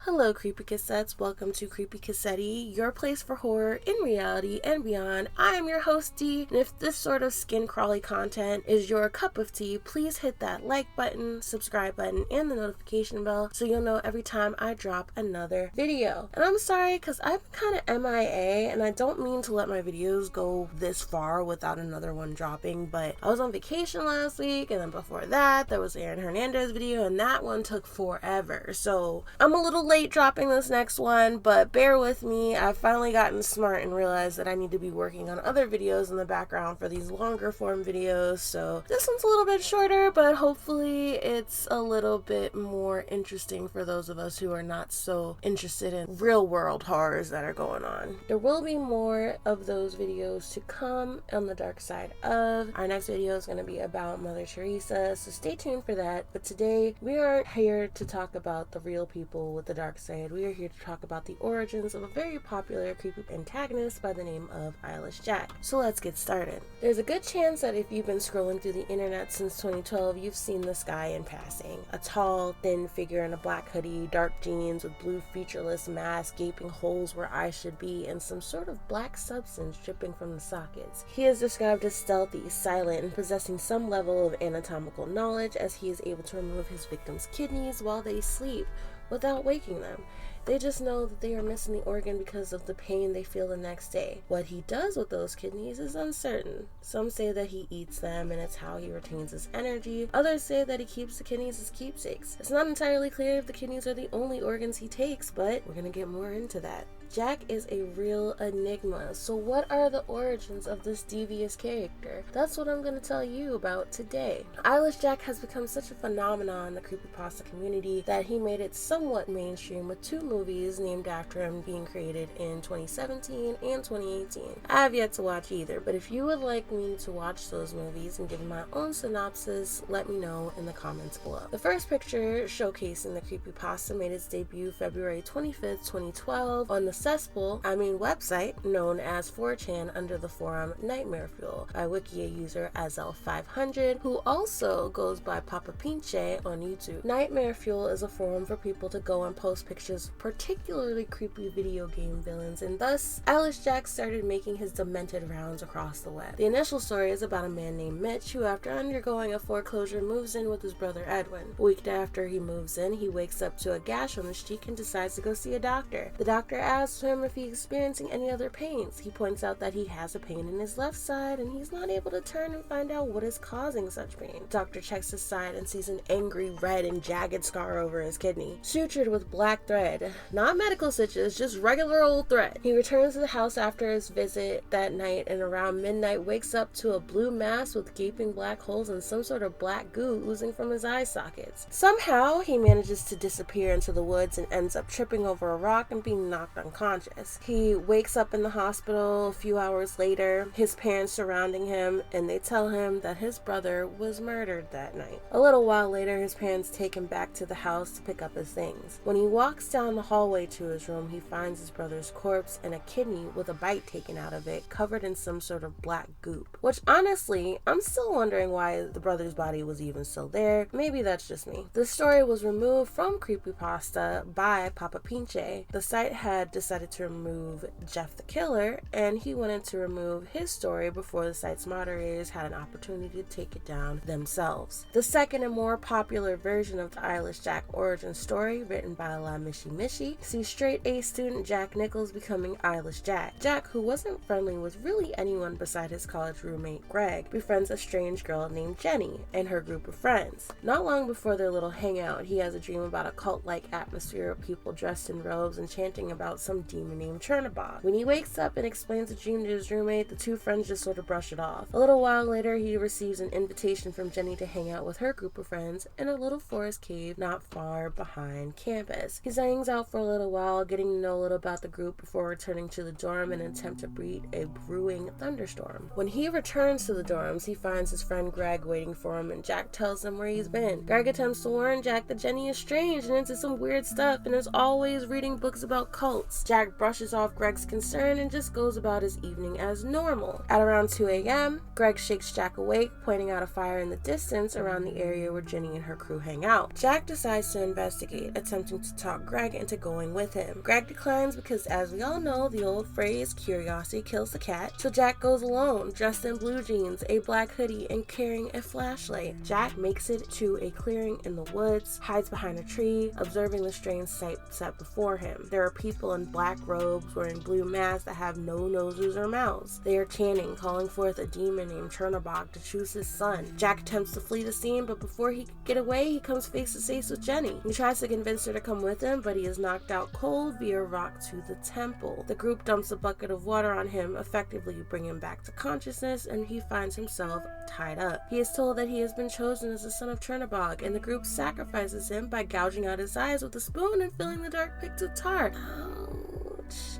Hello, Creepy Cassettes. Welcome to Creepy Cassetti, your place for horror in reality and beyond. I am your host, Dee, and if this sort of skin crawly content is your cup of tea, please hit that like button, subscribe button, and the notification bell so you'll know every time I drop another video. And I'm sorry, because I've been kind of MIA, and I don't mean to let my videos go this far without another one dropping, but I was on vacation last week, and then before that, there was Aaron Hernandez video, and that one took forever. So I'm a little late dropping this next one, but bear with me. I've finally gotten smart and realized that I need to be working on other videos in the background for these longer form videos, so this one's a little bit shorter, but hopefully it's a little bit more interesting for those of us who are not so interested in real world horrors that are going on. There will be more of those videos to come on the dark side of. Our next video is going to be about Mother Teresa, so stay tuned for that. But today we aren't here to talk about the real people with the dark side. We are here to talk about the origins of a very popular creepy antagonist by the name of Eyeless Jack. So let's get started. There's a good chance that if you've been scrolling through the internet since 2012, you've seen this guy in passing. A tall, thin figure in a black hoodie, dark jeans with blue featureless mask, gaping holes where eyes should be, and some sort of black substance dripping from the sockets. He is described as stealthy, silent, and possessing some level of anatomical knowledge, as he is able to remove his victims' kidneys while they sleep without waking them. They just know that they are missing the organ because of the pain they feel the next day. What he does with those kidneys is uncertain. Some say that he eats them and it's how he retains his energy. Others say that he keeps the kidneys as keepsakes. It's not entirely clear if the kidneys are the only organs he takes, but we're gonna get more into that. Jack is a real enigma. So what are the origins of this devious character? That's what I'm going to tell you about today. Eyeless Jack has become such a phenomenon in the creepypasta community that he made it somewhat mainstream with two movies named after him being created in 2017 and 2018. I have yet to watch either, but if you would like me to watch those movies and give my own synopsis, let me know in the comments below. The first picture showcasing the creepypasta made its debut February 25th, 2012 on the website known as 4chan under the forum Nightmare Fuel by Wikia user Azel500, who also goes by Papa Pinche on YouTube. Nightmare Fuel is a forum for people to go and post pictures of particularly creepy video game villains, and thus Eyeless Jack started making his demented rounds across the web. The initial story is about a man named Mitch who, after undergoing a foreclosure, moves in with his brother Edwin. A week after he moves in, he wakes up to a gash on his cheek and decides to go see a doctor. The doctor asks him if he's experiencing any other pains. He points out that he has a pain in his left side and he's not able to turn and find out what is causing such pain. The doctor checks his side and sees an angry red and jagged scar over his kidney, sutured with black thread. Not medical stitches, just regular old thread. He returns to the house after his visit that night and around midnight wakes up to a blue mass with gaping black holes and some sort of black goo oozing from his eye sockets. Somehow he manages to disappear into the woods and ends up tripping over a rock and being knocked unconscious. He wakes up in the hospital a few hours later, his parents surrounding him, and they tell him that his brother was murdered that night. A little while later, his parents take him back to the house to pick up his things. When he walks down the hallway to his room, he finds his brother's corpse and a kidney with a bite taken out of it, covered in some sort of black goop. Which honestly, I'm still wondering why the brother's body was even still there. Maybe that's just me. The story was removed from Creepypasta by Papa Pinche. The site had decided to remove Jeff the Killer, and he wanted to remove his story before the site's moderators had an opportunity to take it down themselves. The second and more popular version of the Eyeless Jack origin story, written by La Mishi Mishi, sees straight A student Jack Nichols becoming Eyeless Jack. Jack, who wasn't friendly with really anyone beside his college roommate Greg, befriends a strange girl named Jenny and her group of friends. Not long before their little hangout, he has a dream about a cult-like atmosphere of people dressed in robes and chanting about some demon named Chernobog. When he wakes up and explains the dream to his roommate, the two friends just sort of brush it off. A little while later, he receives an invitation from Jenny to hang out with her group of friends in a little forest cave not far behind campus. He hangs out for a little while, getting to know a little about the group before returning to the dorm in an attempt to beat a brewing thunderstorm. When he returns to the dorms, he finds his friend Greg waiting for him, and Jack tells him where he's been. Greg attempts to warn Jack that Jenny is strange and into some weird stuff and is always reading books about cults. Jack brushes off Greg's concern and just goes about his evening as normal. At around 2 a.m., Greg shakes Jack awake, pointing out a fire in the distance around the area where Jenny and her crew hang out. Jack decides to investigate, attempting to talk Greg into into going with him. Greg declines because, as we all know, the old phrase, curiosity kills the cat, so Jack goes alone, dressed in blue jeans, a black hoodie, and carrying a flashlight. Jack makes it to a clearing in the woods, hides behind a tree, observing the strange sight set before him. There are people in black robes wearing blue masks that have no noses or mouths. They are chanting, calling forth a demon named Chernobog to choose his son. Jack attempts to flee the scene, but before he can get away, he comes face to face with Jenny. He tries to convince her to come with him, but he is knocked out cold via rock to the temple. The group dumps a bucket of water on him, effectively bringing him back to consciousness, and he finds himself tied up. He is told that he has been chosen as the son of Chernobog, and the group sacrifices him by gouging out his eyes with a spoon and filling the dark pit with tar.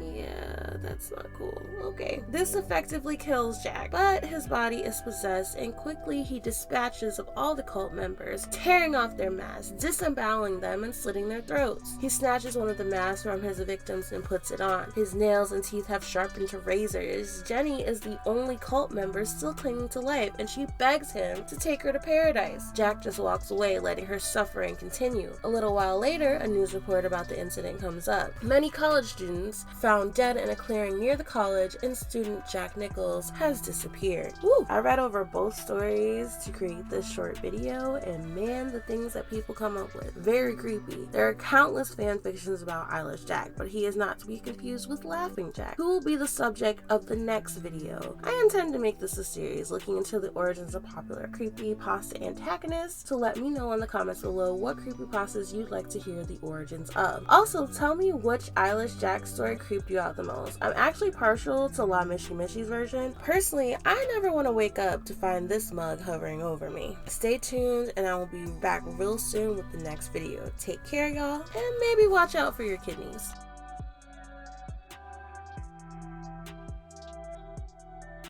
Yeah, that's not cool. Okay. This effectively kills Jack, but his body is possessed, and quickly he dispatches of all the cult members, tearing off their masks, disemboweling them, and slitting their throats. He snatches one of the masks from his victims and puts it on. His nails and teeth have sharpened to razors. Jenny is the only cult member still clinging to life, and she begs him to take her to paradise. Jack just walks away, letting her suffering continue. A little while later, a news report about the incident comes up. Many college students found dead in a clearing near the college, and student Jack Nichols has disappeared. Woo! I read over both stories to create this short video, and man, the things that people come up with. Very creepy. There are countless fan fictions about Eyeless Jack, but he is not to be confused with Laughing Jack, who will be the subject of the next video. I intend to make this a series looking into the origins of popular creepypasta antagonists, so let me know in the comments below what creepypastas you'd like to hear the origins of. Also, tell me which Eyeless Jack story creeped you out the most. I'm actually partial to La Mishi Mishi's version. Personally, I never want to wake up to find this mug hovering over me. Stay tuned, and I will be back real soon with the next video. Take care, y'all, and maybe watch out for your kidneys.